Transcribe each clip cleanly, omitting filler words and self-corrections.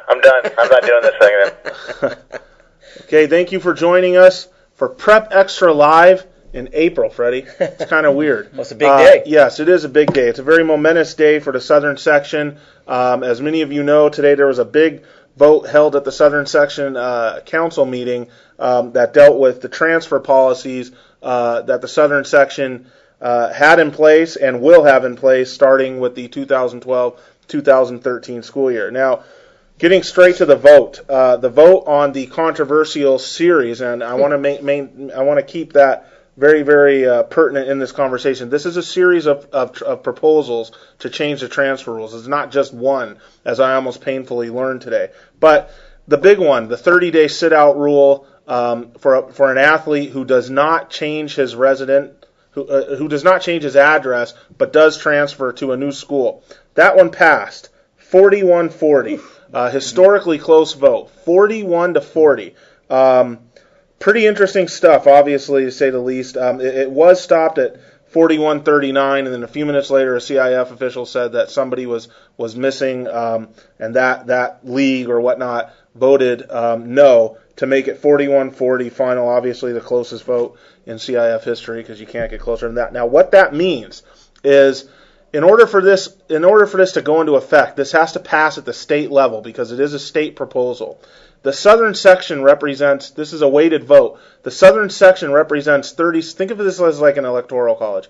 I'm done. I'm not doing this thing then. Okay, thank you for joining us for PrepXtra Live in April, Freddie. It's kind of weird. Well, it's a big day. Yes, it is a big day. It's a very momentous day for the Southern Section. As many of you know, today there was a big vote held at the Southern Section Council meeting that dealt with the transfer policies that the Southern Section had in place and will have in place starting with the 2012-2013 school year. Now, getting straight to the vote on the controversial series, and I want to keep that very, very pertinent in this conversation. This is a series of proposals to change the transfer rules. It's not just one, as I almost painfully learned today. But the big one, the 30-day sit-out rule for an athlete who does not change his who does not change his address, but does transfer to a new school. That one passed, 41-40. Historically close vote, 41-40. Pretty interesting stuff, obviously, to say the least. It was stopped at 41-39, and then a few minutes later, a CIF official said that somebody was missing, and that league or whatnot voted no to make it 41-40 final. Obviously, the closest vote in CIF history, because you can't get closer than that. Now, what that means is, in order for this to go into effect, this has to pass at the state level because it is a state proposal. The Southern Section represents, this is a weighted vote, the Southern Section represents 30, think of this as like an electoral college,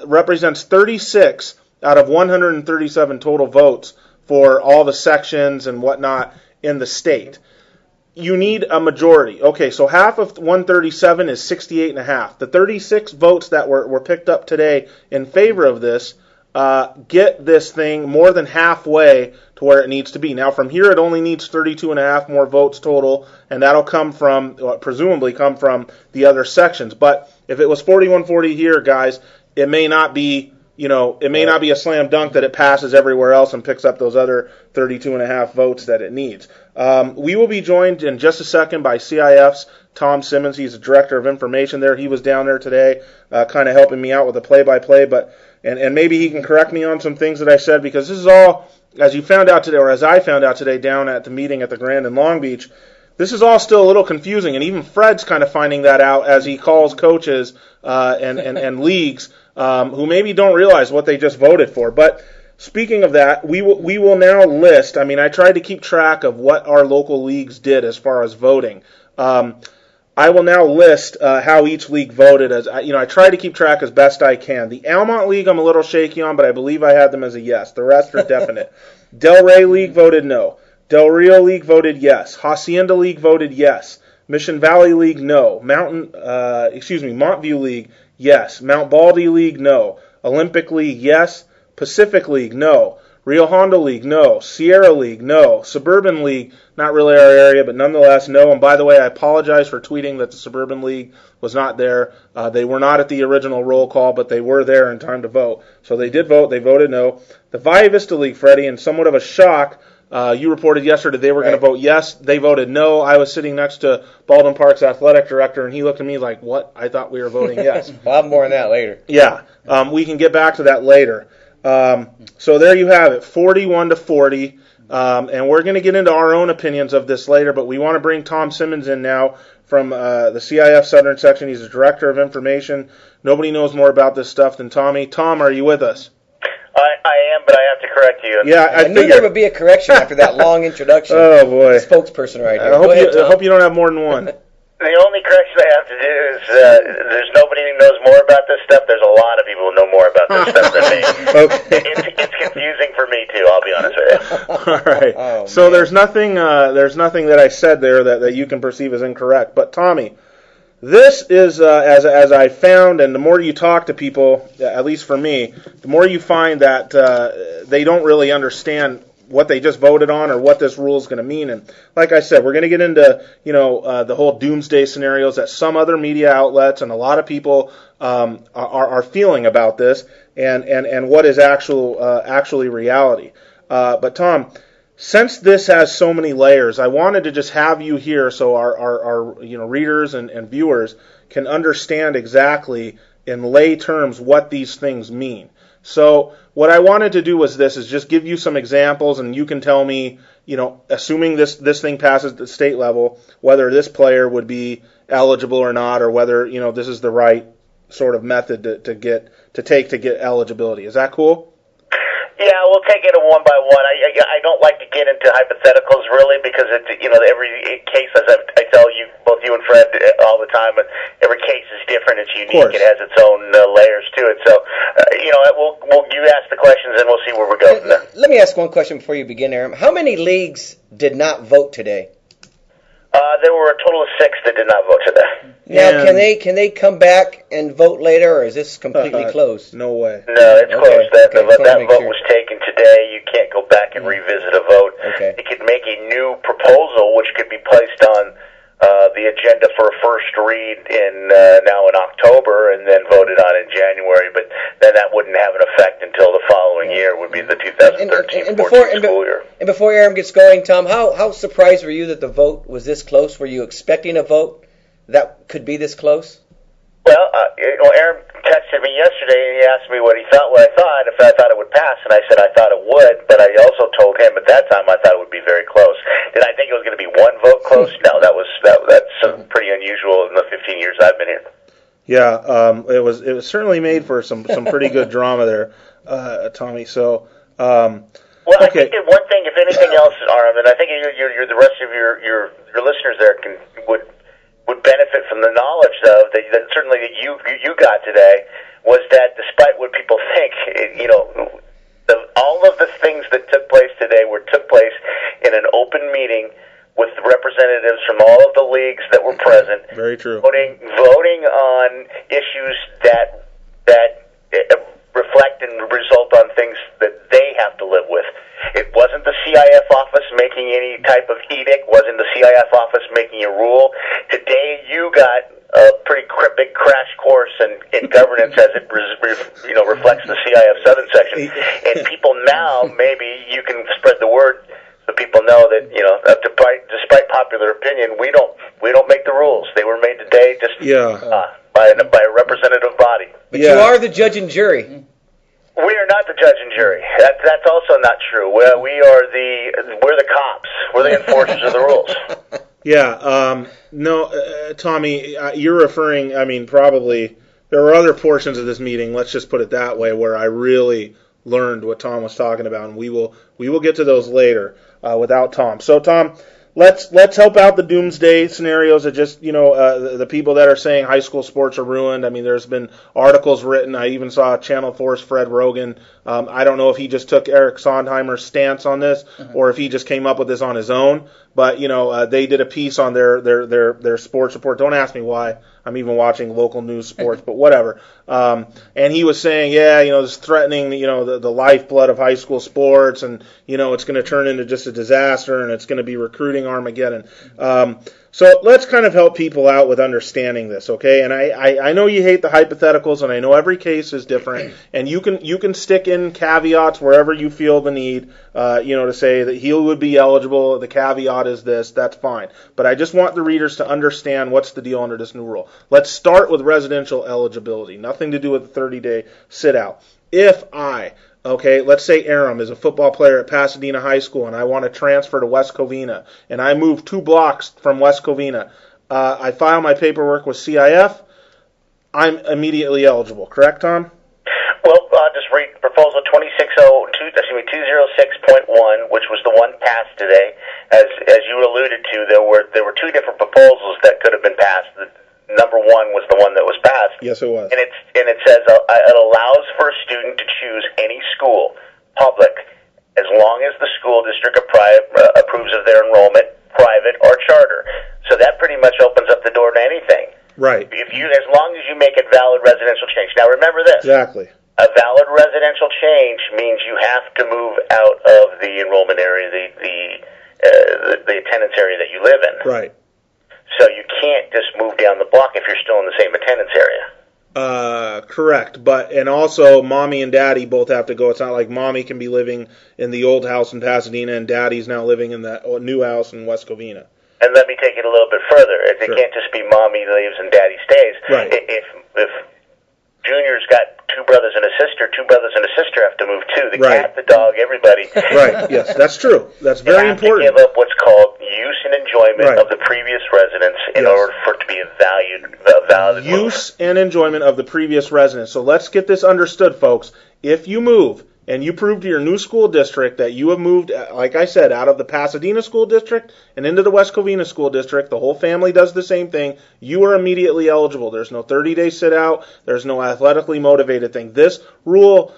represents 36 out of 137 total votes for all the sections and whatnot in the state. You need a majority. Okay, so half of 137 is 68.5. The 36 votes that were picked up today in favor of this get this thing more than halfway to where it needs to be. Now, from here, it only needs 32.5 more votes total, and that'll presumably come from the other sections. But if it was 41-40 here, guys, it may not be, a slam dunk that it passes everywhere else and picks up those other 32.5 votes that it needs. We will be joined in just a second by CIF's Tom Simmons. He's the Director of Information there. He was down there today kind of helping me out with the play-by-play, and maybe he can correct me on some things that I said, because this is all, as you found out today, or as I found out today down at the meeting at the Grand in Long Beach, this is all still a little confusing, and even Fred's kind of finding that out as he calls coaches and leagues who maybe don't realize what they just voted for. But speaking of that, we will now list, I tried to keep track of what our local leagues did as far as voting. I will now list how each league voted. I try to keep track as best I can. The Almont League I'm a little shaky on, but I believe I had them as a yes. The rest are definite. Del Rey League voted no. Del Rio League voted yes. Hacienda League voted yes. Mission Valley League, no. Montview League, yes. Mount Baldy League, no. Olympic League, yes. Pacific League, no. Rio Hondo League, no. Sierra League, no. Suburban League, not really our area, but nonetheless, no. And by the way, I apologize for tweeting that the Suburban League was not there. They were not at the original roll call, but they were there in time to vote. So they did vote. They voted no. The Valle Vista League, Freddie, in somewhat of a shock, you reported yesterday they were going to vote yes. They voted no. I was sitting next to Baldwin Park's athletic director, and he looked at me like, what? I thought we were voting yes. We'll have more on that later. Yeah, we can get back to that later. So there you have it, 41-40. And we're going to get into our own opinions of this later, but we want to bring Tom Simmons in now from the CIF Southern Section. He's the Director of Information. Nobody knows more about this stuff than Tommy. Tom, are you with us? I am, but I have to correct you. Yeah, I knew there would be a correction after that long introduction. Oh, boy. Spokesperson right here. I hope you don't have more than one. The only correction I have to do is there's nobody who knows more about this stuff. There's a lot of people who know more about this stuff than me. Okay. It's confusing for me, too, I'll be honest with you. All right. Oh, so man. there's nothing that I said there that you can perceive as incorrect. But, Tommy, this is, as I found, and the more you talk to people, at least for me, the more you find that they don't really understand what they just voted on or what this rule is going to mean. And like I said, we're going to get into the whole doomsday scenarios that some other media outlets and a lot of people are feeling about this, and what is actually reality. But Tom, since this has so many layers, I wanted to just have you here so our readers and viewers can understand exactly in lay terms what these things mean. So what I wanted to do was just give you some examples, and you can tell me, assuming this thing passes at the state level, whether this player would be eligible or not, or whether this is the right sort of method to take to get eligibility. Is that cool? Yeah, we'll take it one by one. I don't like to get into hypotheticals really because every case, as I tell you, both you and Fred all the time, every case is different. It's unique. It has its own layers to it. So you ask the questions and we'll see where we go from there. Let me ask one question before you begin, Aaron. How many leagues did not vote today? There were a total of 6 that did not vote today. Now, can they come back and vote later, or is this completely closed? No way. No, it's closed. That vote was taken today. You can't go back and revisit a vote. Okay. It could make a new proposal, which could be placed on the agenda for a first read now in October, and then voted on in January. But then that wouldn't have an effect until the following year, would be the 2013-14 school year. And before Aaron gets going, Tom, how surprised were you that the vote was this close? Were you expecting a vote that could be this close? Well, Aaron texted me yesterday and he asked me what I thought, if I thought it would pass, and I said I thought it would, but I also told him at that time I thought it would be very close. Did I think it was going to be one vote close? No, that's pretty unusual in the 15 years I've been here. Yeah, it was certainly made for some pretty good drama there, Tommy. So, I think that one thing, if anything else, Aram, and I think you're the rest of your listeners there would benefit from the knowledge of that certainly that you got today, was that despite what people think, all of the things that took place today took place in an open meeting with representatives from all of the leagues that were present. Very true. Voting on issues that reflect and result on things that they have to live with. It wasn't the CIF office making any type of edict, wasn't the CIF office making a rule. Today you got a pretty big crash course in governance as it reflects the CIF Southern section. And people now, maybe you can spread the word so people know that, despite popular opinion, we don't make the rules. They were made today by a representative body. But you are the judge and jury. We are not the judge and jury. That's also not true. We're the cops. We're the enforcers of the rules. Yeah. No, Tommy, you're referring. Probably there were other portions of this meeting. Let's just put it that way, where I really learned what Tom was talking about, and we will get to those later without Tom. So, Tom, let's help out the doomsday scenarios of just the people that are saying high school sports are ruined. There's been articles written. I even saw Channel 4's Fred Rogan. I don't know if he just took Eric Sondheimer's stance on this or if he just came up with this on his own. But they did a piece on their sports report. Don't ask me why. I'm even watching local news sports, but whatever. And he was saying, this threatening, the lifeblood of high school sports, and it's going to turn into just a disaster, and it's going to be recruiting Armageddon. So let's kind of help people out with understanding this, okay? And I know you hate the hypotheticals, and I know every case is different, and you can stick in caveats wherever you feel the need, to say that he would be eligible. The caveat is this. That's fine. But I just want the readers to understand what's the deal under this new rule. Let's start with residential eligibility. Nothing to do with the 30-day sit-out. If let's say Aram is a football player at Pasadena High School and I want to transfer to West Covina, and I move 2 blocks from West Covina. I file my paperwork with CIF. I'm immediately eligible. Correct, Tom? Well, I'll just read Proposal 206.1, which was the one passed today. As you alluded to, there were 2 different proposals that could have been passed. Number 1 was the one that was passed. Yes, it was. And it says it allows for a student to choose any school, public, as long as the school district approves of their enrollment, private or charter. So that pretty much opens up the door to anything. Right. As long as you make it valid residential change. Now remember this. Exactly. A valid residential change means you have to move out of the enrollment area, the attendance area that you live in. Right. So you can't just move down the block if you're still in the same attendance area. Correct. And also, mommy and daddy both have to go. It's not like mommy can be living in the old house in Pasadena and daddy's now living in the new house in West Covina. And let me take it a little bit further. It can't just be mommy leaves and daddy stays. Right. If Junior's got two brothers and a sister. Two brothers and a sister have to move too. The Right. cat, the dog, everybody. Right. Yes, that's true. That's very important. They have to give up what's called use and enjoyment Right. of the previous residence in Yes. order for it to be a valid Use and enjoyment of the previous residence. So let's get this understood, folks. If you move and you prove to your new school district that you have moved, like I said, out of the Pasadena school district and into the West Covina school district, the whole family does the same thing, you are immediately eligible. There's no 30-day sit-out. There's no athletically motivated thing. This rule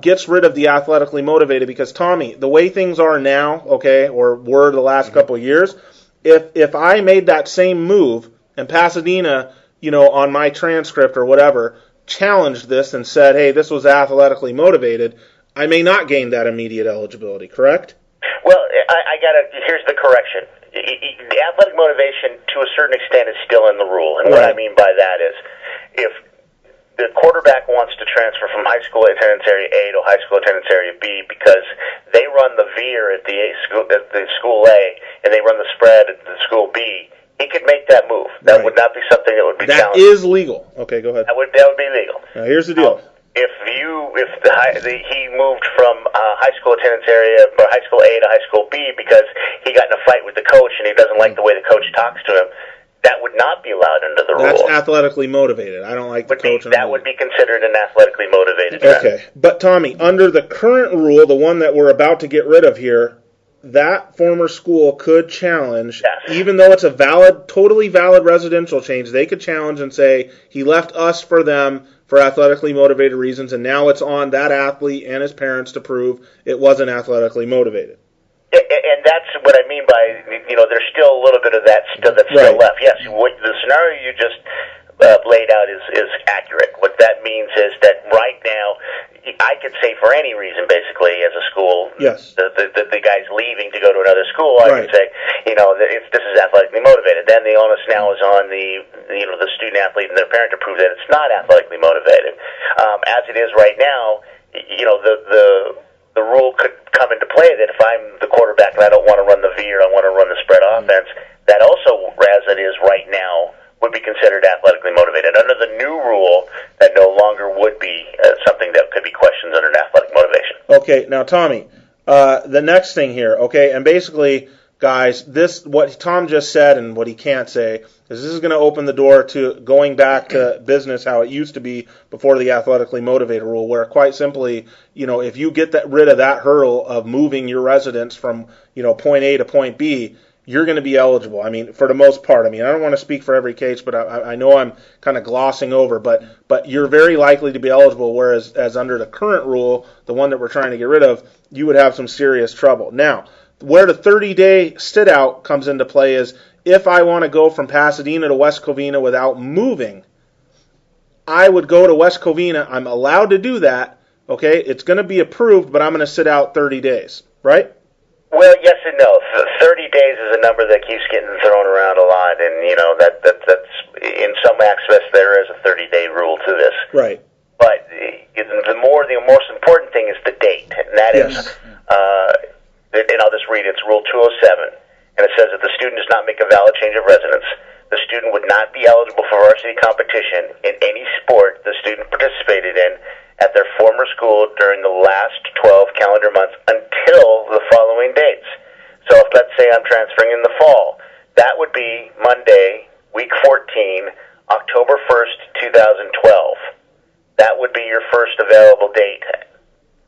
gets rid of the athletically motivated because, Tommy, the way things are now, okay, or were the last couple of years, if I made that same move and Pasadena, on my transcript or whatever, challenged this and said, hey, this was athletically motivated, I may not gain that immediate eligibility, correct? Well, here's the correction. The athletic motivation, to a certain extent, is still in the rule. And what I mean by that is, if the quarterback wants to transfer from high school attendance area A to high school attendance area B because they run the veer at the school A and they run the spread at the school B, he could make that move. That would not be something that would be challenged. That is legal. Okay, go ahead. That would be legal. Now, here's the deal. If he moved from high school attendance area or high school A to high school B because he got in a fight with the coach and he doesn't like the way the coach talks to him, that would not be allowed under the rule. That's athletically motivated. I don't like the coach. That would be considered an athletically motivated Okay, but Tommy, under the current rule, the one that we're about to get rid of here, that former school could challenge, even though it's a totally valid residential change, they could challenge and say, he left us for them for athletically motivated reasons, and now it's on that athlete and his parents to prove it wasn't athletically motivated. And that's what I mean by, there's still a little bit of that that's still left. Yes, the scenario you just laid out is accurate. What that means is that right now, I could say for any reason, basically, as a school, yes, the guy's leaving to go to another school, I could say, this is athletically motivated. Then the onus now is on the student athlete and their parent to prove that it's not athletically motivated. As it is right now, the rule could come into play that if I'm the quarterback and I don't want to run the veer, I want to run the spread offense, that also, as it is right now, would be considered athletically motivated. Under the new rule, that no longer would be something that could be questioned under an athletic motivation. Okay, now Tommy, the next thing here, okay, and basically, guys, what Tom just said and what he can't say is this is going to open the door to going back to business how it used to be before the athletically motivated rule, where quite simply, if you get rid of that hurdle of moving your residence from, point A to point B, you're going to be eligible. I mean, for the most part. I mean, I don't want to speak for every case, but I know I'm kind of glossing over, but you're very likely to be eligible, whereas under the current rule, the one that we're trying to get rid of, you would have some serious trouble. Now, where the 30-day sit-out comes into play is if I want to go from Pasadena to West Covina without moving, I would go to West Covina. I'm allowed to do that, okay? It's going to be approved, but I'm going to sit out 30 days, right? Well, yes and no. 30 days is a number that keeps getting thrown around a lot, and that's in some aspects there is a 30-day rule to this. Right. But the most important thing is the date, and that is, and I'll just read it. It's Rule 207, and it says that the student does not make a valid change of residence. The student would not be eligible for varsity competition in any sport the student participated in at their former school during the last 12 calendar months until the following dates. So if, let's say, I'm transferring in the fall, that would be Monday, week 14, October 1st, 2012. That would be your first available date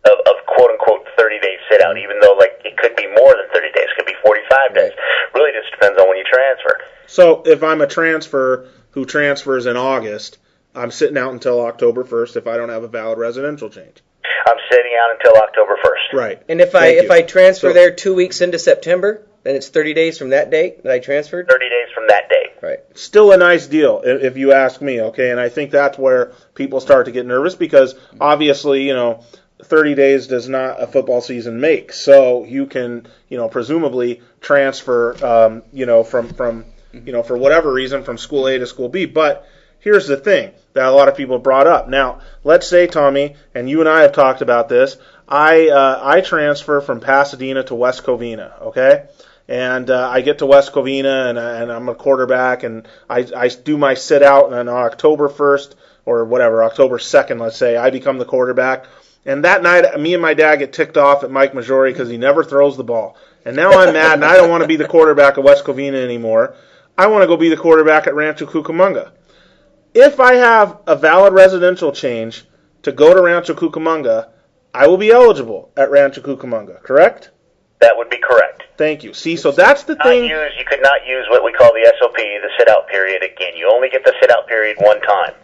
of quote-unquote 30-day sit-out, even though it could be more than 30 days. It could be 45 days. Really just depends on when you transfer. So if I'm a transfer who transfers in August, I'm sitting out until October 1st if I don't have a valid residential change. I'm sitting out until October 1st. Right. And if I transfer there 2 weeks into September, then it's 30 days from that date that I transferred? 30 days from that date. Right. Still a nice deal, if you ask me, okay? And I think that's where people start to get nervous because obviously, 30 days does not a football season make. So you can, presumably transfer, from for whatever reason from school A to school B. But here's the thing that a lot of people brought up. Now, let's say, Tommy, and you and I have talked about this, I transfer from Pasadena to West Covina, okay? and I get to West Covina, and I'm a quarterback, and I do my sit out, and on October 1st or whatever, October 2nd, let's say, I become the quarterback. And that night, me and my dad get ticked off at Mike Majori because he never throws the ball. And now I'm mad, and I don't want to be the quarterback at West Covina anymore. I want to go be the quarterback at Rancho Cucamonga. If I have a valid residential change to go to Rancho Cucamonga, I will be eligible at Rancho Cucamonga, correct? That would be correct. Thank you. See, so that's the thing. You could not use what we call the SOP, the sit-out period, again. You only get the sit-out period one time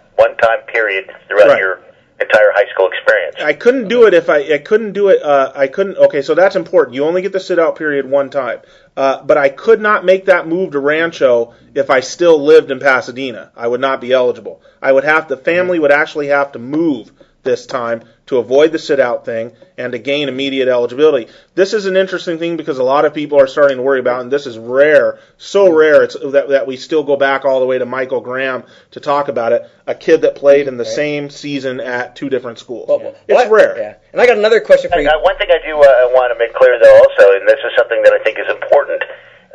period throughout your entire high school experience. I couldn't do it if I couldn't do it. Okay, so that's important. You only get the sit-out period one time. But I could not make that move to Rancho if I still lived in Pasadena. I would not be eligible. The family would actually have to move this time to avoid the sit-out thing and to gain immediate eligibility. This is an interesting thing because a lot of people are starting to worry about, and this is rare, so rare that we still go back all the way to Michael Graham to talk about it, a kid that played in the same season at two different schools. It's rare. Yeah. And I got another question for you. One thing I do want to make clear, though, also, and this is something that I think is important.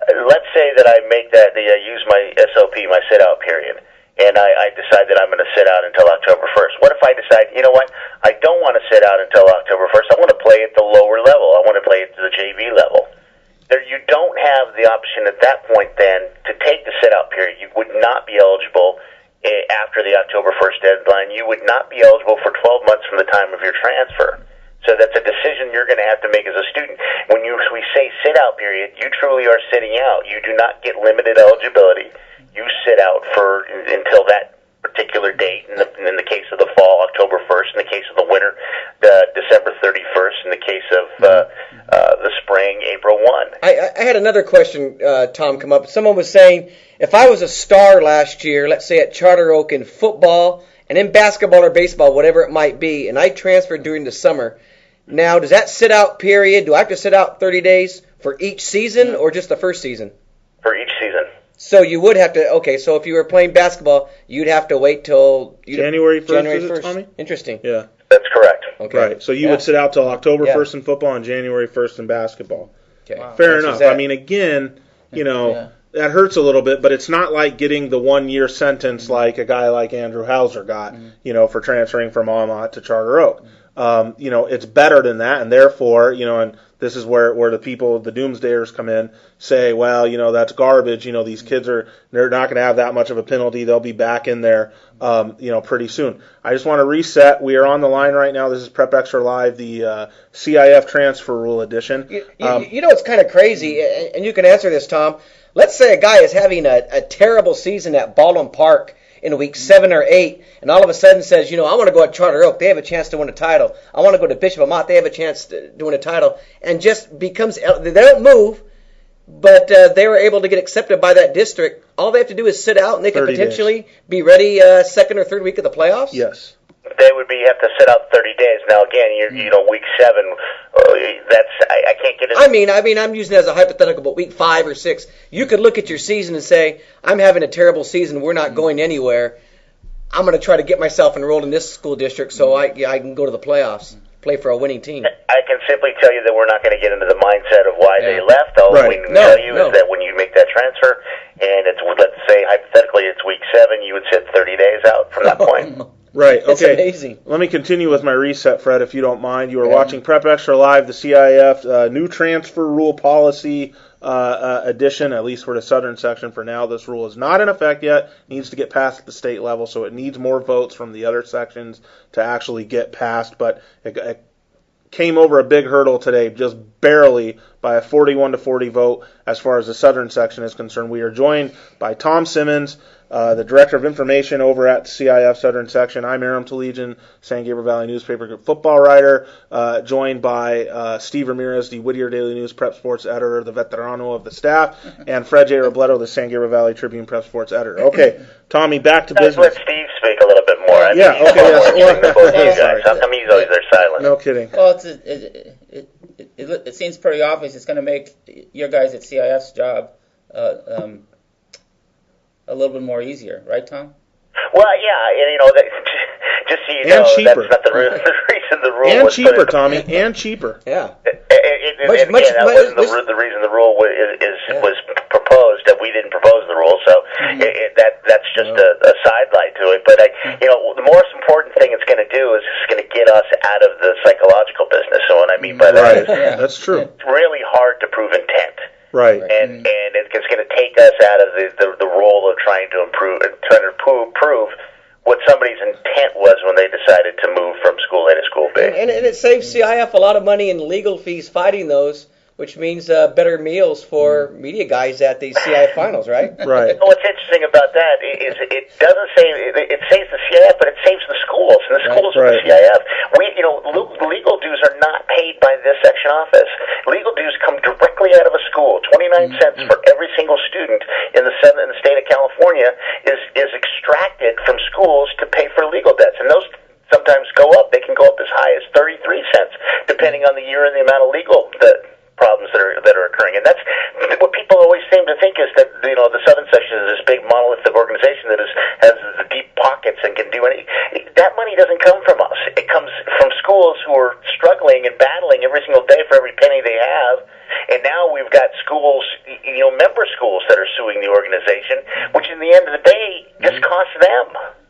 Let's say that I use my SOP, my sit-out period, and I decide that I'm going to sit out until October 1st. What if I decide, you know what, I don't want to sit out until October 1st. I want to play at the lower level. I want to play at the JV level. You don't have the option at that point then to take the sit-out period. You would not be eligible after the October 1st deadline. You would not be eligible for 12 months from the time of your transfer. So that's a decision you're going to have to make as a student. When we say sit-out period, you truly are sitting out. You do not get limited eligibility. You sit out until that particular date. In the case of the fall, October 1st. In the case of the winter, December 31st. In the case of the spring, April 1. I had another question, Tom, come up. Someone was saying, if I was a star last year, let's say at Charter Oak in football and in basketball or baseball, whatever it might be, and I transferred during the summer, now does that sit-out period, do I have to sit out 30 days for each season or just the first season? For each season. So you would have to, okay, so if you were playing basketball, you'd have to wait till January 1st, Tommy? Interesting. Yeah. That's correct. Okay. Right, so you would sit out till October 1st in football and January 1st in basketball. Okay. Wow. Fair enough. I mean, again, that hurts a little bit, but it's not like getting the 1-year sentence like a guy like Andrew Hauser got, for transferring from Almont to Charter Oak. It's better than that, and therefore, and this is where the people, the doomsdayers come in, say, well, that's garbage. These kids they're not going to have that much of a penalty. They'll be back in there, pretty soon. I just want to reset. We are on the line right now. This is PrepXtra Live, the CIF Transfer Rule Edition. It's kind of crazy, and you can answer this, Tom. Let's say a guy is having a terrible season at Baldwin Park in week 7 or 8, and all of a sudden says, I want to go at Charter Oak. They have a chance to win a title. I want to go to Bishop Amat. They have a chance to win a title. And just becomes, they don't move, but they were able to get accepted by that district. All they have to do is sit out, and they can potentially be ready second or third week of the playoffs? Yes. They would have to sit out 30 days. Now, again, week 7, I can't get it. I'm using it as a hypothetical, but week 5 or 6, you could look at your season and say, I'm having a terrible season. We're not going anywhere. I'm going to try to get myself enrolled in this school district so I can go to the playoffs, play for a winning team. I can simply tell you that we're not going to get into the mindset of why they left. All we can tell you is that when you make that transfer, and let's say hypothetically it's week 7, you would sit 30 days out from that point. Right, okay. It's amazing. Let me continue with my reset, Fred, if you don't mind. You are watching PrepXtra Live, the CIF new transfer rule policy edition, at least for the southern section for now. This rule is not in effect yet. It needs to get passed at the state level, so it needs more votes from the other sections to actually get passed. But it came over a big hurdle today, just barely, by a 41-40 vote as far as the southern section is concerned. We are joined by Tom Simmons, the Director of Information over at CIF Southern Section. I'm Aram Talegian, San Gabriel Valley Newspaper Group football writer, joined by Steve Ramirez, the Whittier Daily News Prep Sports editor, the veterano of the staff, and Fred J. Robledo, the San Gabriel Valley Tribune Prep Sports editor. Okay, Tommy, back to business. Let Steve speak a little bit more. How come he's always there silent? No kidding. Well, it seems pretty obvious it's going to make your guys at CIF's job a little bit more easier, right, Tom? Well, yeah, just so you know, cheaper. that's not the reason the rule and was cheaper, Tommy, and cheaper. Yeah. It that wasn't the reason the rule was proposed. That we didn't propose the rule, so that's just a sidelight to it. But the most important thing it's going to do is it's going to get us out of the psychological business. So what I mean by that is, that's true. It's really hard to prove intent. Right. And it's going to take us out of the role of trying to prove what somebody's intent was when they decided to move from school A to school B. And it saves CIF a lot of money in legal fees fighting those, which means better meals for media guys at the CIF finals, right? Right. What's interesting about that is it doesn't save it saves the CIF, but it saves the schools, and the schools are the CIF. Legal dues are not paid by this section office. Legal dues come directly out of a school. 29 cents for every single student in the state of California is extracted from schools to pay for legal debts, and those sometimes go up. They can go up as high as 33 cents, depending on the year and the amount of legal problems that are occurring. And that's what people always seem to think is that the Southern Section is this big monolithic organization that has the deep pockets and can do anything. That money doesn't come from us. It comes from schools who are struggling and battling every single day for every penny they have. And now we've got schools, member schools that are suing the organization, which in the end of the day just costs them.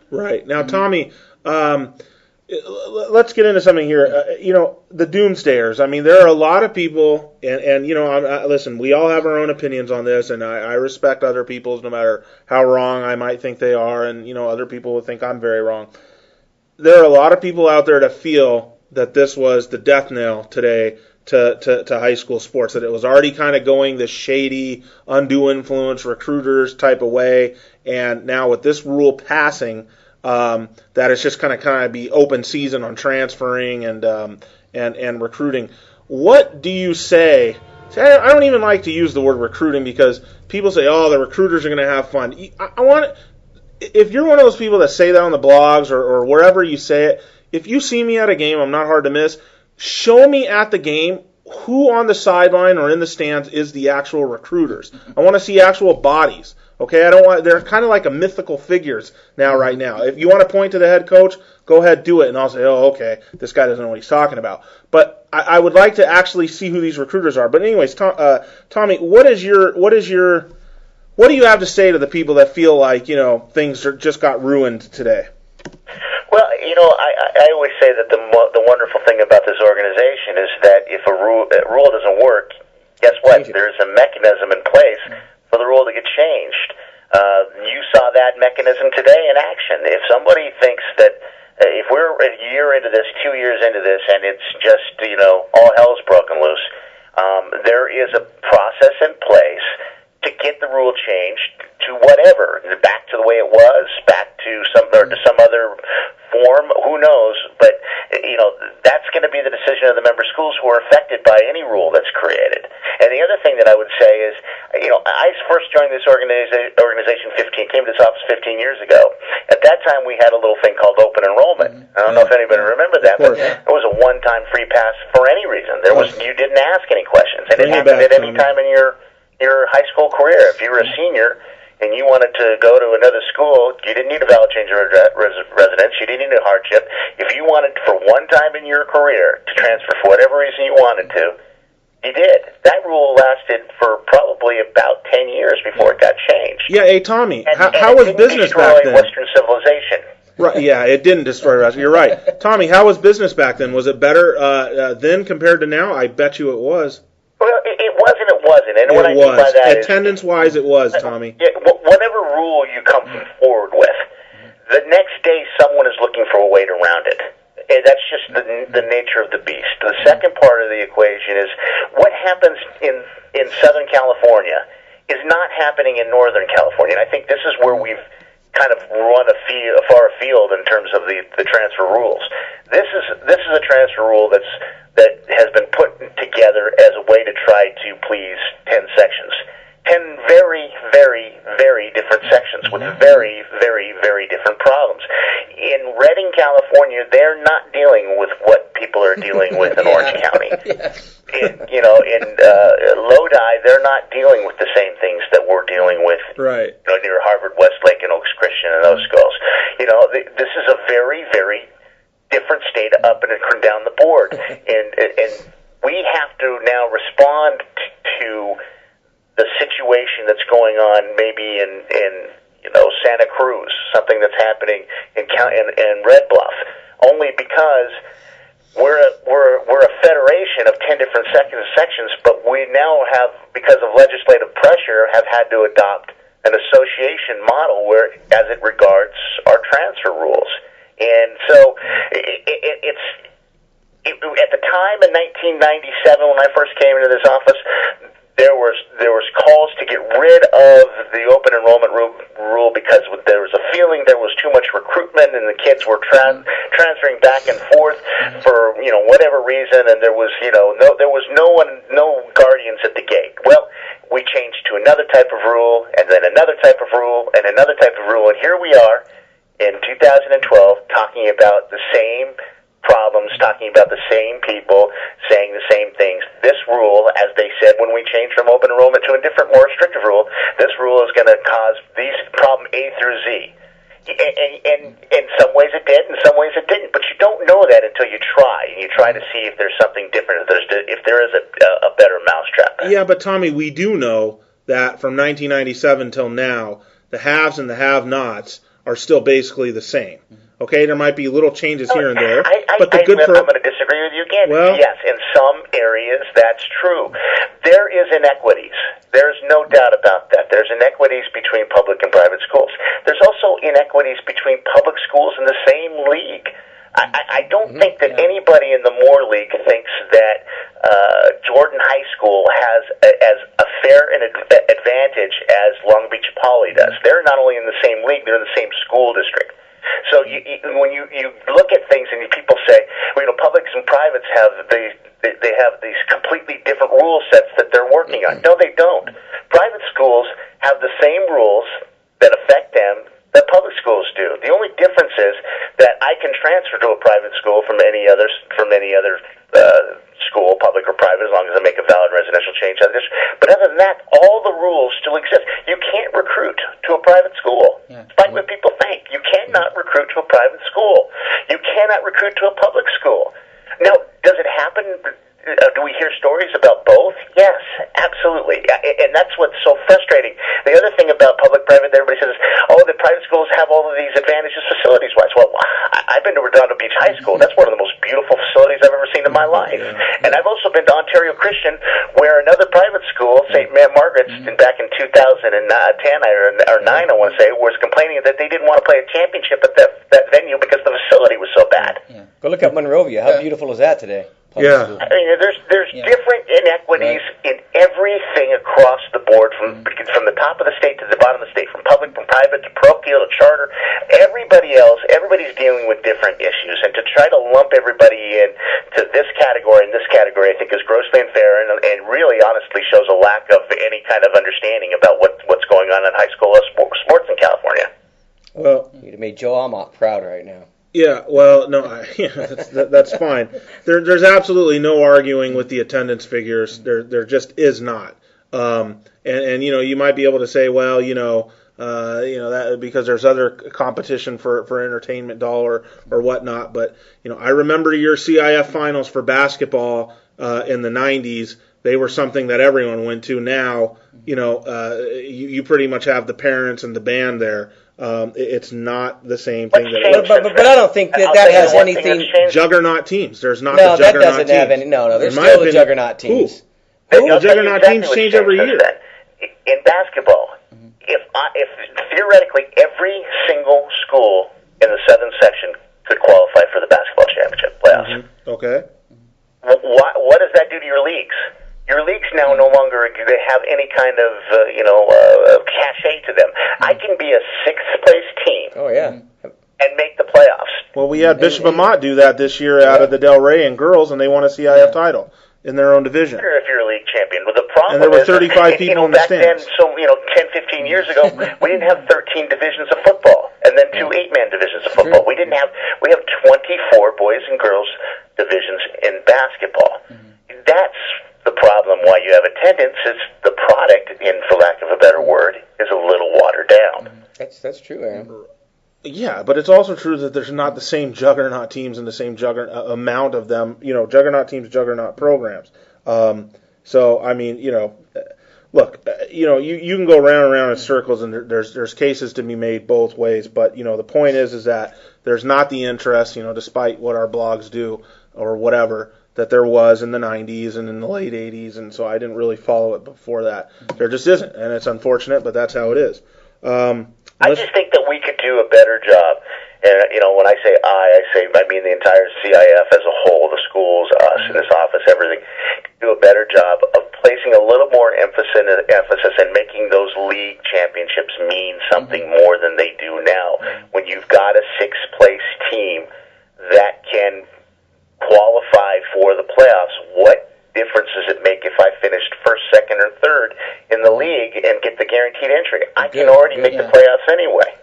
Right. Now, Tommy, let's get into something here. The doomsdayers. I mean, there are a lot of people, and listen, we all have our own opinions on this, and I respect other people's, no matter how wrong I might think they are, and other people would think I'm very wrong. There are a lot of people out there that feel that this was the death knell today to high school sports, that it was already kind of going this shady, undue influence, recruiters type of way, and now with this rule passing, that it's just going to kind of be open season on transferring and recruiting. What do you say? See, I don't even like to use the word recruiting because people say, "Oh, the recruiters are going to have fun." If you're one of those people that say that on the blogs or wherever you say it, if you see me at a game, I'm not hard to miss. Show me at the game who on the sideline or in the stands is the actual recruiters. I want to see actual bodies. Okay, they're kind of like a mythical figures right now. If you want to point to the head coach, go ahead, do it, and I'll say, oh, okay, this guy doesn't know what he's talking about. But I would like to actually see who these recruiters are. But anyways, Tommy, what do you have to say to the people that feel like, things just got ruined today? Well, I always say that the wonderful thing about this organization is that if a rule doesn't work, guess what? There's a mechanism in place for the rule to get changed. You saw that mechanism today in action. If somebody thinks that if we're a year into this, 2 years into this, and it's just, all hell's broken loose, there is a process in place to get the rule changed to whatever, back to the way it was, back to some other form, who knows, but that's going to be the decision of the member schools who are affected by any rule that's created. And the other thing that I would say is, I first joined this organization came to this office 15 years ago. At that time, we had a little thing called open enrollment. I don't know if anybody remembers that, but it was a one-time free pass for any reason. You didn't ask any questions, and it happened at any time in your high school career. If you were a senior and you wanted to go to another school, you didn't need a valid change of residence. You didn't need a hardship. If you wanted for one time in your career to transfer for whatever reason you wanted to, you did. That rule lasted for probably about 10 years before it got changed. Yeah, hey, Tommy, how was business back then? Western civilization. Right, yeah, it didn't destroy Russia. You're right. Tommy, how was business back then? Was it better then compared to now? I bet you it was. Well, it was and it wasn't. And what I mean by that is, attendance-wise, it was, Tommy. Whatever rule you come forward with, the next day someone is looking for a way around it. And that's just the nature of the beast. The second part of the equation is what happens in Southern California is not happening in Northern California. And I think this is where we've kind of run far afield in terms of the transfer rules. This is a transfer rule that has been put together as a way to try to please 10 sections. 10 very, very, very different sections with very, very, very different problems. In Redding, California, they're not dealing with what people are dealing with in Orange County. In Lodi, they're not dealing with the same things that we're dealing with near Harvard, Westlake, and Oaks Christian and those schools. This is a very, very different state up and down the board. And we have to now respond to the situation that's going on, maybe in Santa Cruz, something that's happening in Red Bluff, only because we're a federation of 10 different sections, but we now have, because of legislative pressure, have had to adopt an association model where, as it regards our transfer rules. And so it's at the time in 1997 when I first came into this office, there was calls to get rid of the open enrollment rule because there was a feeling there was too much recruitment and the kids were transferring back and forth for whatever reason, and there was no guardians at the gate. Well, we changed to another type of rule, and then another type of rule, and another type of rule, and here we are in 2012 talking about the same problems, talking about the same people, saying the same things. This rule, as they said when we changed from open enrollment to a different, more restrictive rule, this rule is going to cause these problem A through Z. And in some ways it did, in some ways it didn't. But you don't know that until you try, and you try to see if there's something different, if there is a better mousetrap. Yeah, but Tommy, we do know that from 1997 till now, the haves and the have-nots are still basically the same. Okay, there might be little changes here and there, but I'm going to disagree with you again. Well, yes, in some areas that's true. There is inequities. There's no doubt about that. There's inequities between public and private schools. There's also inequities between public schools in the same league. I don't think that anybody in the Moore League thinks that Jordan High School has as a fair advantage as Long Beach Poly does. They're not only in the same league, they're in the same school district. So when you look at things and people say, publics and privates have they have these completely different rule sets that they're working on. No, they don't. Private schools have the same rules that affect them that public schools do. The only difference is that I can transfer to a private school from any other school, public or private, as long as I make a valid residential change. But other than that, all the rules still exist. You can't recruit to a private school, despite what people think. You cannot recruit to a private school. You cannot recruit to a public school. Now, does it happen? Do we hear stories about both? Yes, absolutely. And that's what's so frustrating. The other thing about public-private, everybody says, the private schools have all of these advantages facilities-wise. Well, I've been to Redondo Beach High School. That's one of the most beautiful facilities I've ever seen in my life. And I've also been to Ontario Christian, where another private school, St. Margaret's, back in 2010 or 9, I want to say, was complaining that they didn't want to play a championship at that venue because the facility was so bad. Yeah. Go look at Monrovia. How beautiful is that today? Yeah. I mean, there's different inequities in everything across the board, from the top of the state to the bottom of the state, from public, from private, to parochial, to charter. Everybody's dealing with different issues, and to try to lump everybody in to this category and this category, I think is grossly unfair, and really, honestly, shows a lack of any kind of understanding about what's going on in high school sports in California. Well, you'd have made Joe Almont proud right now. Yeah, well, no, that's fine. There's absolutely no arguing with the attendance figures. There just is not. And you might be able to say, well, that because there's other competition for entertainment dollar or whatnot. But I remember your CIF finals for basketball in the 90s. They were something that everyone went to. Now, you pretty much have the parents and the band there. It's not the same thing. But I don't think that has anything. Juggernaut teams. There's not the juggernaut teams. No, that doesn't have any. No, there's still the juggernaut teams. The juggernaut teams change every year. In basketball, if theoretically every single school in the Southern section could qualify for the basketball championship playoffs. Okay. What does that do to your leagues? Your leagues now no longer have any kind of cachet to them. I can be a sixth-place team. Oh, yeah. And make the playoffs. Well, we had Bishop Amat do that this year out of the Del Rey and girls, and they won a CIF title in their own division. If you're a league champion. But the problem and there were 35 people in the stands. Back then, 10, 15 years ago, we didn't have 13 divisions of football, and then 2 8-man divisions of football. We have 24 boys and girls divisions in basketball. That's the problem why you have attendance. Is the product, for lack of a better word, is a little watered down. That's true, Aaron. Yeah, but it's also true that there's not the same juggernaut teams and the same amount of them. Juggernaut teams, juggernaut programs. So I mean, look, you can go round and round in circles, and there's cases to be made both ways. But the point is that there's not the interest, despite what our blogs do or whatever, that there was in the 90s and in the late 80s, and so I didn't really follow it before that. There just isn't, and it's unfortunate, but that's how it is. I just think that we could do a better job. And, when I say I mean the entire CIF as a whole, the schools, us, in this office, everything, do a better job of placing a little more emphasis and making those league championships mean something more than they do now. When you've got a sixth-place team that can qualify for the playoffs, what difference does it make if I finished first, second, or third in the league and get the guaranteed entry? I can already make the playoffs anyway.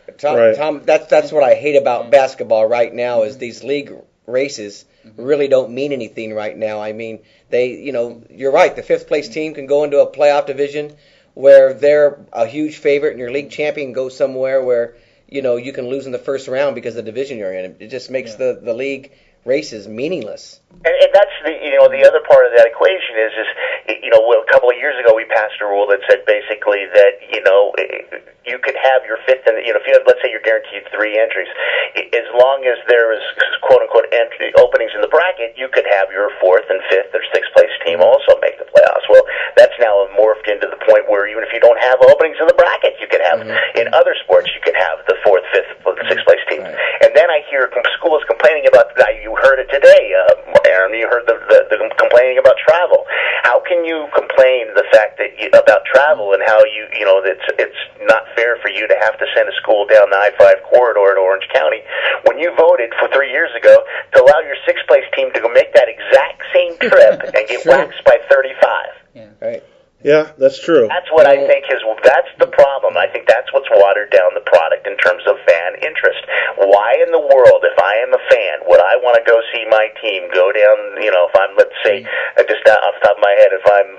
Tom, that's what I hate about basketball right now is these league races really don't mean anything right now. I mean, you're right. The fifth place team can go into a playoff division where they're a huge favorite, and your league champion goes somewhere where you can lose in the first round because of the division you're in. It just makes the league races meaningless. And that's the other part of that equation is a couple of years ago we passed a rule that said basically that you could have your fifth and if you have, let's say you're guaranteed 3 entries, as long as there is quote unquote openings in the bracket, you could have your fourth and fifth or sixth place team also make the playoffs. Well, that's now morphed into the point where even if you don't have openings in the bracket, you could have in other sports you could have the fourth, fifth, sixth place team. Right. And then I hear schools complaining about you heard it today, Aaron. You heard the complaining about travel. How can you complain the fact that about travel and how it's not fair for you to have to send a school down the I-5 corridor to Orange County when you voted for 3 years ago to allow your sixth place team to go make that exact same trip and get waxed by 35? Yeah, right. Yeah, that's true. That's what I think that's the problem. I think that's what's watered down the product in terms of fan interest. Why in the world, if I am a fan, would I want to go see my team go down, if I'm, let's say, just off the top of my head, if I'm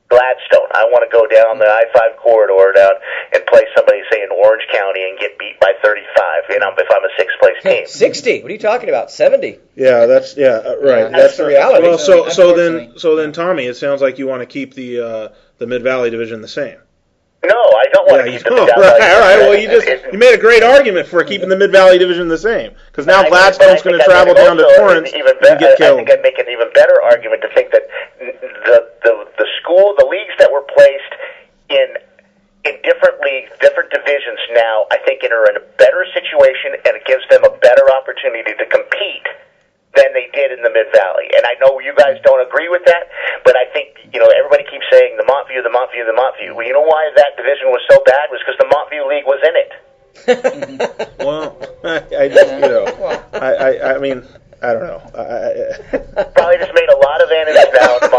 Gladstone, I want to go down the I-5 corridor down and play somebody, say, in Orange County and get beat by 35, if I'm a sixth-place team. 60? What are you talking about? 70? Yeah, right. That's the reality. Well, so then, Tommy, it sounds like you want to keep the Mid-Valley division the same. No, I don't want to keep the Mid-Valley division. All right, well, you made a great argument for keeping the Mid-Valley division the same, because now Gladstone's going to travel down to Torrance and get killed. I think I'd make an even better argument to think that the leagues that were placed in different leagues, different divisions now, I think are in a better situation, and it gives them a better opportunity to compete than they did in the Mid-Valley. And I know you guys don't agree with that, but I think, everybody keeps saying the Montview. Well, you know why that division was so bad? Was because the Montview League was in it. Well, I mean, I don't know. Probably just made a lot of enemies now in the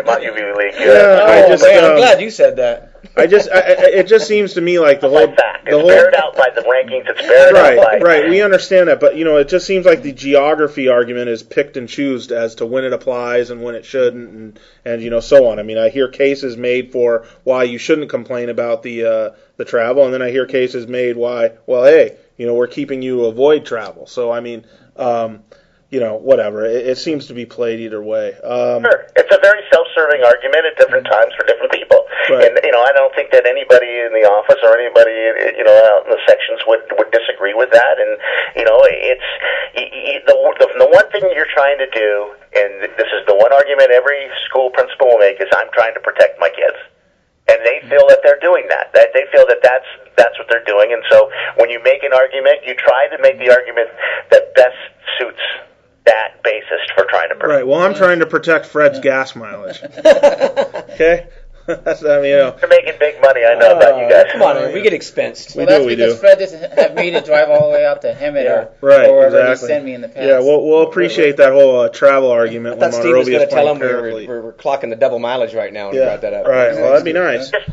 Montview League. I'm glad you said that. It just seems to me like the whole bared out by the rankings. It's bared out by right. We understand that, but it just seems like the geography argument is picked and choosed as to when it applies and when it shouldn't, and so on. I mean, I hear cases made for why you shouldn't complain about the travel, and then I hear cases made why, well, hey, we're keeping you to avoid travel. So I mean. Whatever. It seems to be played either way. Sure. It's a very self-serving argument at different times for different people. Right. And, I don't think that anybody in the office or anybody, out in the sections would disagree with that. And, it's the one thing you're trying to do, and this is the one argument every school principal will make, is I'm trying to protect my kids. And they feel that they're doing that. That they feel that that's what they're doing. And so when you make an argument, you try to make the argument that best suits that basis for trying to protect. Right. Well, I'm trying to protect Fred's gas mileage. Okay? You're making big money, I know about you guys. Come on, we get expensed. Well, that's because Fred doesn't have me to drive all the way out to Hemet or wherever he sent me in the past. Yeah, we'll appreciate that whole travel argument. I thought Steve was going to tell him we're clocking the double mileage right now and he brought that up. Right, well, that'd be nice. Just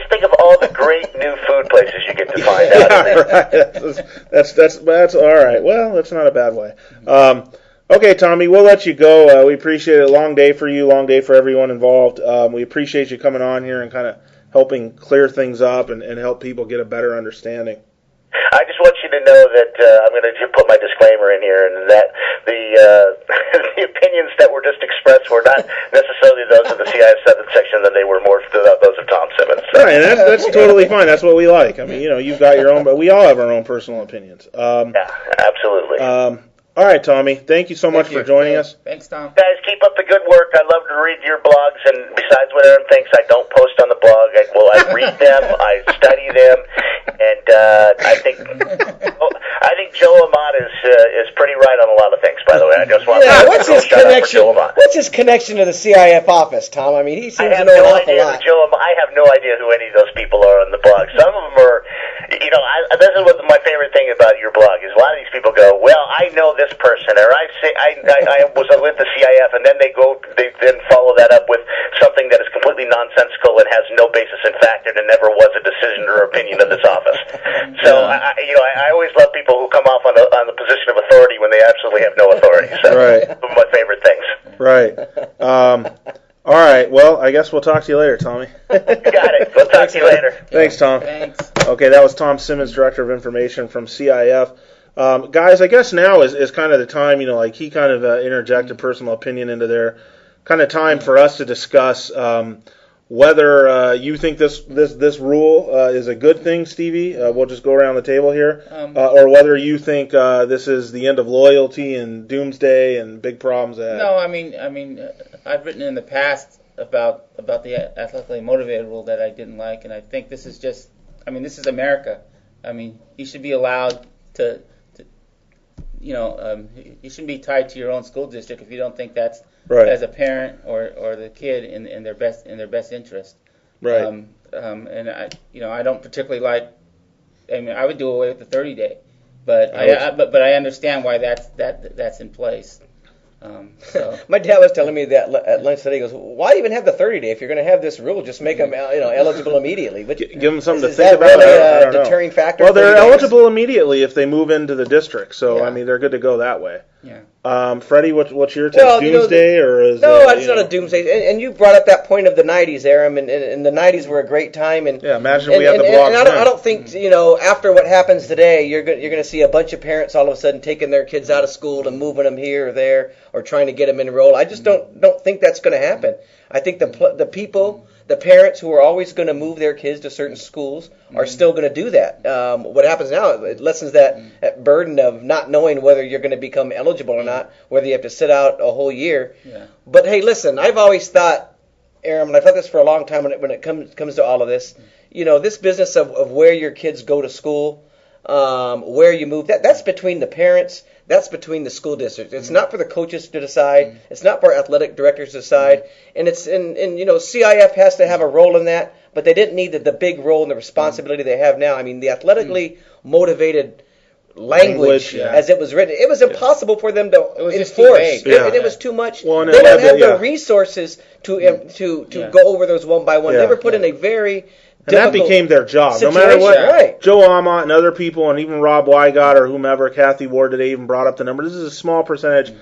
think of all the great new food places you get to find out. Right. That's all right. Well, that's not a bad way. Okay, Tommy, we'll let you go. We appreciate it. Long day for you, long day for everyone involved. We appreciate you coming on here and kind of helping clear things up and help people get a better understanding. I just want you to know that I'm going to put my disclaimer in here, and that the the opinions that were just expressed were not necessarily those of the CIF 7th section, that they were more those of Tom Simmons. So. Right, and that's totally fine. That's what we like. I mean, you've got your own, but we all have our own personal opinions. Yeah, absolutely. All right, Tommy. Thank you so much for joining us. Thanks, Tom. Guys, keep up the good work. I love to read your blogs, and besides what Aaron thinks, I don't post on the blog. I read them, I study them, and I think Joe Amat is pretty right on a lot of things. By the way, I just want to what's his connection? What's his connection to the CIF office, Tom? I mean, he seems to know an awful lot. I have no idea who any of those people are on the blog. Some of them are, this is what my favorite thing about your blog is. A lot of these people go, well, I know this person, or I was with the CIF, and then they then follow that up with something that is completely nonsensical and has no basis in fact, and it never was a decision or opinion of this office. So I always love people who come off on the position of authority when they absolutely have no authority. So right. One of my favorite things. Right. All right. Well, I guess we'll talk to you later, Tommy. Got it. We'll talk to you later. Thanks, Tom. Thanks. Okay, that was Tom Simmons, Director of Information from CIF. Guys, I guess now is kind of the time, like he kind of interjected personal opinion into there, kind of time for us to discuss whether you think this rule is a good thing, Stevie. We'll just go around the table here, or whether you think this is the end of loyalty and doomsday and big problems ahead. No, I mean, I've written in the past about the athletically motivated rule that I didn't like, and I think this is just, this is America. You should be allowed to you shouldn't be tied to your own school district if you don't think that's right, as a parent or the kid in their best interest. Right. And I don't particularly like. I would do away with the 30-day, but I understand why that's in place. So. My dad was telling me that at lunch today. He goes, "Why even have the 30-day if you're going to have this rule? Just make them eligible immediately." But give them something to think about. Is that really a deterring factor? Well, they're eligible immediately if they move into the district. So yeah. They're good to go that way. Yeah. Freddie, what's your take? Well, doomsday or is no? It's not a doomsday. And you brought up that point of the '90s, Aram, and the '90s were a great time. And yeah, imagine if we had the blogs. And I don't think after what happens today, you're going to see a bunch of parents all of a sudden taking their kids out of school and moving them here or there, or trying to get them enrolled. I just don't think that's going to happen. I think the parents who are always going to move their kids to certain schools are still going to do that. What happens now, it lessens that burden of not knowing whether you're going to become eligible or not, whether you have to sit out a whole year. Yeah. But hey, listen, I've always thought, Aaron, and I've thought this for a long time when it comes to all of this, this business of where your kids go to school, where you move, that's between the parents. That's between the school districts. It's not for the coaches to decide. It's not for athletic directors to decide. And CIF has to have a role in that, but they didn't need the big role and the responsibility they have now. The athletically motivated language as it was written, it was impossible for them to enforce. It was too much. Well, they don't have the resources to go over those one by one. They were put in a very and that became their job. Situation. No matter what, right. Joe Amat and other people, and even Rob Wygott or whomever, Kathy Ward today even brought up the number. This is a small percentage.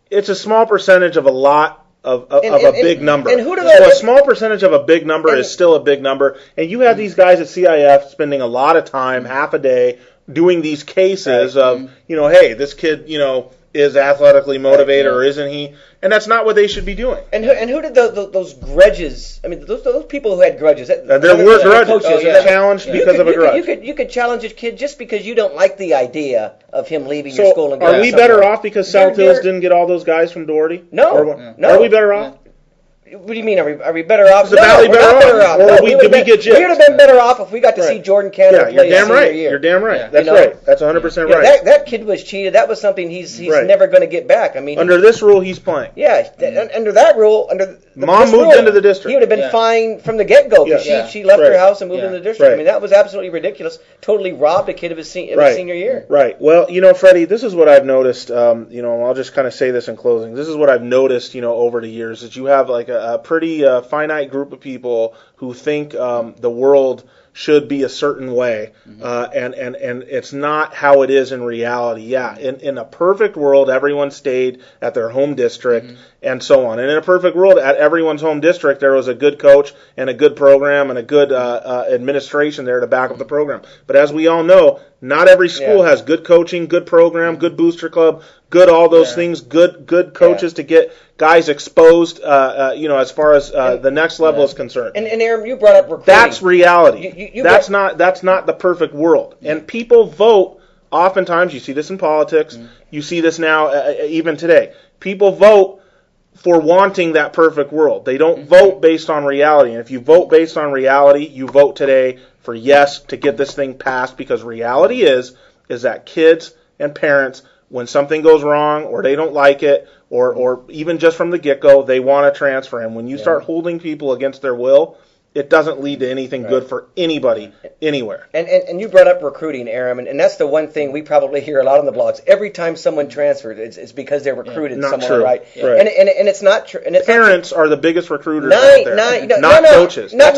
It's a small percentage of a lot of a big number. And who do so a small percentage of a big number is still a big number. And you have these guys at CIF spending a lot of time, half a day, doing these cases of, hey, this kid, is athletically motivated or isn't he? And that's not what they should be doing. And who did those grudges? Those people who had grudges. There were grudges. Challenged because of a grudge. You could challenge a kid just because you don't like the idea of him leaving your school and going are we better off because South Hills didn't get all those guys from Doherty? No. Are we better off? What do you mean? Are we better off? Is the Valley better off? Or did we get gypped? We would have been better off if we got to see Jordan Canada play his senior year. You're damn right. That's right. That's 100% right. That kid was cheated. That was something he's never going to get back. Under this rule, he's playing. Yeah, under that rule, Mom moved into the district. He would have been fined from the get-go because she left her house and moved into the district. That was absolutely ridiculous. Totally robbed a kid of his senior year. Right. Well, Freddie, this is what I've noticed. I'll just kind of say this in closing. This is what I've noticed, over the years, that you have like a pretty finite group of people who think the world should be a certain way, and it's not how it is in reality. Yeah, in a perfect world, everyone stayed at their home district, and so on. And in a perfect world, at everyone's home district, there was a good coach and a good program and a good administration there to back up the program. But as we all know, not every school has good coaching, good program, good booster club, good all those things, good coaches to get guys exposed, as far as the next level is concerned. And Aaron, you brought up recruiting. That's reality. That's not the perfect world. And people vote. Oftentimes, you see this in politics. You see this now, even today. People vote for wanting that perfect world. They don't vote based on reality. And if you vote based on reality, you vote today for yes to get this thing passed, because reality is that kids and parents, when something goes wrong or they don't like it, or even just from the get-go, they want to transfer. And when you start holding people against their will, it doesn't lead to anything good for anybody, anywhere. And you brought up recruiting, Aaron, and that's the one thing we probably hear a lot on the blogs. Every time someone transferred, it's because they're recruited somewhere, right? Right. And it's not true. Parents are the biggest recruiters out there, not coaches. Not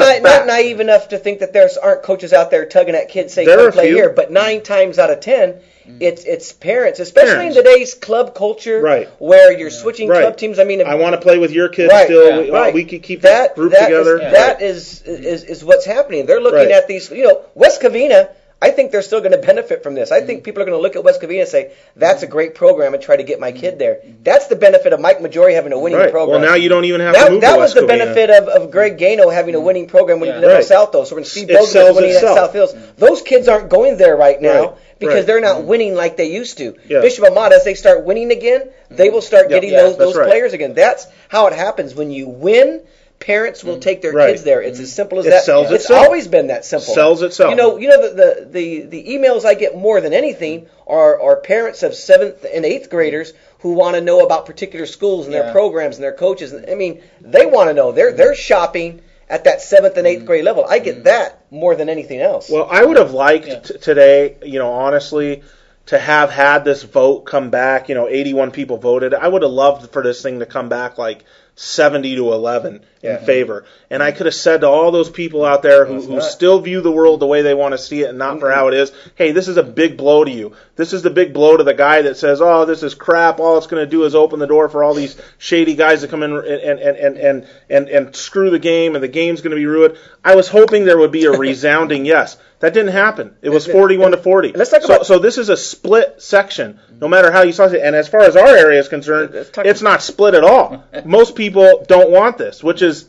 naive enough to think that there aren't coaches out there tugging at kids saying, come play here. But 9 times out of 10, it's parents, especially in today's club culture, where you're switching club teams. I mean, I want to play with your kids still. We could keep that group together. That is what's happening. They're looking at these. West Covina, I think they're still going to benefit from this. I think people are going to look at West Covina and say, that's a great program, and try to get my kid there. That's the benefit of Mike Majori having a winning program. Well, now you don't even have to move to West Covina. That was the benefit of Greg Gano having a winning program when he lived in South, though. So when Steve Bogan was winning at South Hills, those kids aren't going there right now. Because they're not winning like they used to. Yeah. Bishop Ahmad, as they start winning again, they will start getting those players again. That's how it happens. When you win, parents will take their kids there. It's as simple as that. It's always been that simple. Sells itself. The emails I get more than anything are parents of 7th and 8th graders who want to know about particular schools and their programs and their coaches. I mean, they want to know. They're shopping at that 7th and 8th grade level. I get that more than anything else. Well, I would have liked today, honestly, to have had this vote come back. 81 people voted. I would have loved for this thing to come back like 70-11 in favor. And I could have said to all those people out there who still view the world the way they want to see it and not for how it is, hey, this is a big blow to you. This is the big blow to the guy that says, oh, this is crap. All it's going to do is open the door for all these shady guys to come in and screw the game, and the game's going to be ruined. I was hoping there would be a resounding yes. That didn't happen. It was 41-40. Let's talk about. So this is a split section, no matter how you slice it. And as far as our area is concerned, it's not split at all. Most people don't want this, which is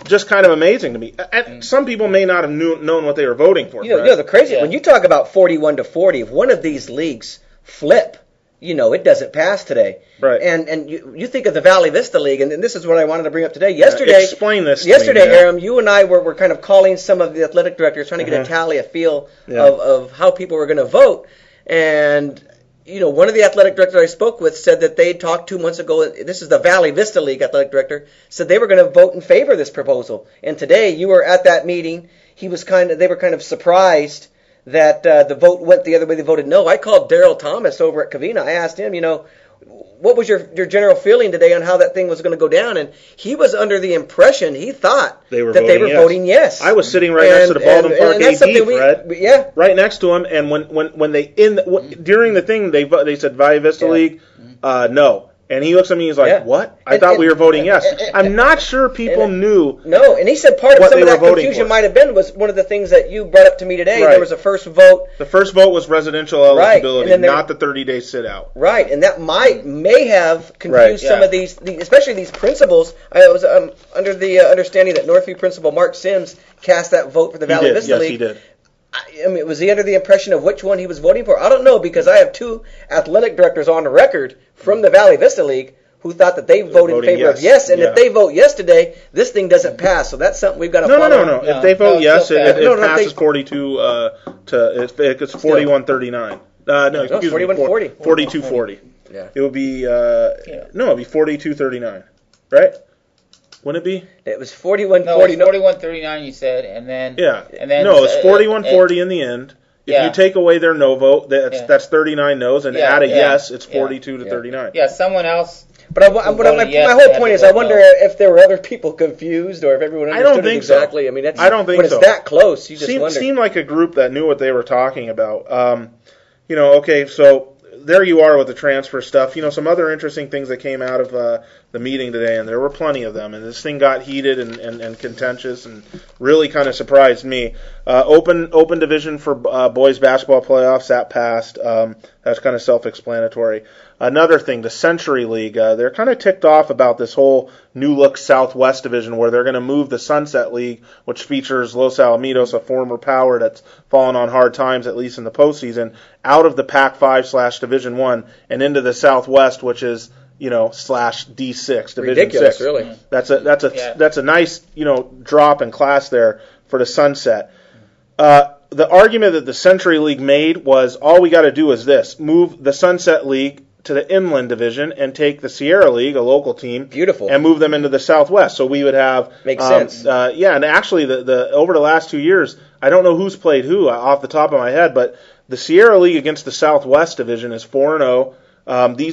just kind of amazing to me. And some people may not have known what they were voting for. The crazy when you talk about 41-40, if one of these leagues flip, it doesn't pass today. Right. And you think of the Valley Vista League, and this is what I wanted to bring up today. Yesterday, explain this. Yesterday, Aram, you and I were kind of calling some of the athletic directors, trying to get a feel of how people were going to vote. And one of the athletic directors I spoke with said that they talked 2 months ago. This is the Valley Vista League athletic director, said they were going to vote in favor of this proposal. And today, you were at that meeting. They were kind of surprised that the vote went the other way. They voted no. I called Daryl Thomas over at Covina. I asked him, what was your general feeling today on how that thing was going to go down? And he was under the impression, he thought they were voting yes. I was sitting right next to the Baldwin Park AD, Fred. Right next to him. And when they during the thing they said Valley Vista League, no. And he looks at me and he's like, what? I thought we were voting yes. I'm not sure people knew. No, and he said part of some of that confusion might have been was one of the things that you brought up to me today. Right. There was a first vote. The first vote was residential eligibility, not the 30-day sit-out. Right, and that may have confused some of these, especially these principals. I was under the understanding that Northview principal Mark Sims cast that vote for the Valley Vista League. Yes, he did. I mean, was he under the impression of which one he was voting for? I don't know, because I have 2 athletic directors on the record from the Valley Vista League who thought that they voted in favor of yes, and if they vote yes today, this thing doesn't pass. So that's something we've got to follow. No. If they vote yes, it passes 42 it's 41-39. No, excuse me, 42-40. Yeah. It would be it'd be 42-39, right? Wouldn't it be? It was 41-40. No, it was 41-39, you said, and then... Yeah. No, it's 41-40 in the end. If you take away their no vote, that's 39 no's, and add a yes, it's 42-39. Yeah, someone else... But my whole point is, I wonder if there were other people confused, or if everyone understood it exactly. So. I mean, I don't think when it's that close, you just wonder. Seemed like a group that knew what they were talking about. Okay, so... there you are with the transfer stuff. Some other interesting things that came out of the meeting today, and there were plenty of them. And this thing got heated and contentious, and really kind of surprised me. Open division for boys basketball playoffs, that passed. That's kind of self-explanatory. Another thing, the Century League, they're kind of ticked off about this whole new look Southwest division where they're going to move the Sunset League, which features Los Alamitos, a former power that's fallen on hard times, at least in the postseason, out of the Pac-5 / Division 1 and into the Southwest, which is, slash D6, Division Ridiculous, 6. Really. That's a nice, drop in class there for the Sunset. The argument that the Century League made was all we got to do is this: move the Sunset League to the Inland Division and take the Sierra League, a local team, beautiful, and move them into the Southwest. So we would have makes sense. And actually, the over the last 2 years, I don't know who's played who off the top of my head, but the Sierra League against the Southwest Division is 4-0.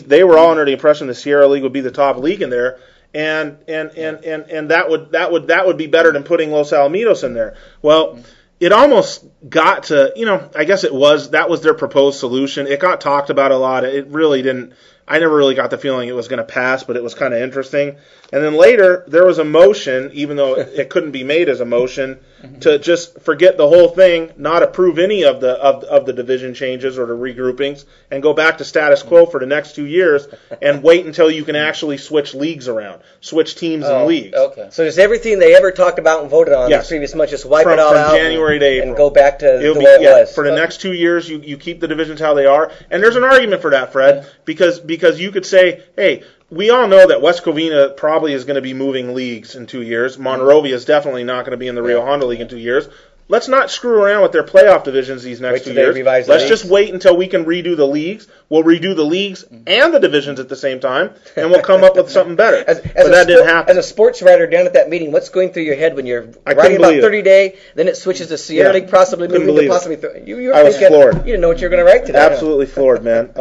They were all under the impression the Sierra League would be the top league in there, and that would be better than putting Los Alamitos in there. Well. It almost got to, I guess that was their proposed solution. It got talked about a lot. It really didn't, I never really got the feeling it was going to pass, but it was kind of interesting. And then later, there was a motion, even though it couldn't be made as a motion, to just forget the whole thing, not approve any of the division changes or the regroupings, and go back to status quo for the next 2 years, and wait until you can actually switch leagues around, switch teams and leagues. Okay. So just everything they ever talked about and voted on this previous month, just wipe it all out January to April. and go back to the way it was. For the next 2 years, you keep the divisions how they are. And there's an argument for that, Fred, because you could say, hey, we all know that West Covina probably is going to be moving leagues in 2 years. Monrovia is definitely not going to be in the Rio Hondo League in 2 years. Let's not screw around with their playoff divisions these next 2 years. Let's just wait until we can redo the leagues. We'll redo the leagues and the divisions at the same time, and we'll come up with something better. But that didn't happen. As a sports writer down at that meeting, what's going through your head when you're writing about 30-day, then it switches to Sierra League, possibly moving to possibly... I was floored. You didn't know what you were going to write today. Absolutely floored, man.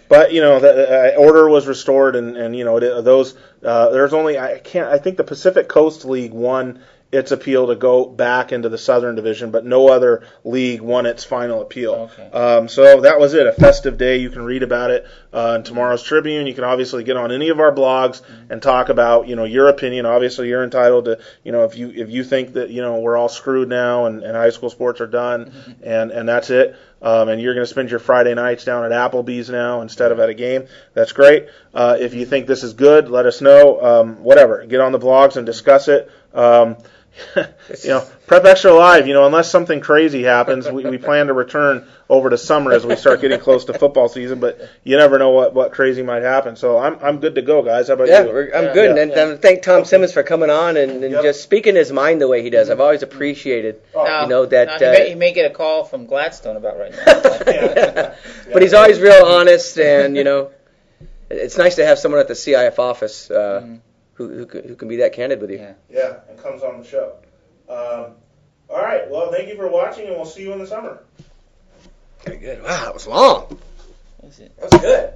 But the order was restored, and those there's only I think the Pacific Coast League won its appeal to go back into the Southern Division, but no other league won its final appeal. Okay. So that was it. A festive day. You can read about it in tomorrow's Tribune. You can obviously get on any of our blogs and talk about your opinion. Obviously, you're entitled to if you think that we're all screwed now and high school sports are done and that's it. And you're going to spend your Friday nights down at Applebee's now instead of at a game. That's great. If you think this is good, let us know. Whatever. Get on the blogs and discuss it. PrepXtra Live, unless something crazy happens, we plan to return over to summer as we start getting close to football season, but you never know what crazy might happen. So I'm good to go, guys. How about you? I'm good. Yeah. And thank Tom Simmons for coming on and just speaking his mind the way he does. I've always appreciated, that... he may get a call from Gladstone about right now. But he's always real honest, and, it's nice to have someone at the CIF office who can be that candid with you. Yeah, and comes on the show. All right, well, thank you for watching, and we'll see you in the summer. Very good. Wow, that was long. Is it? That was good.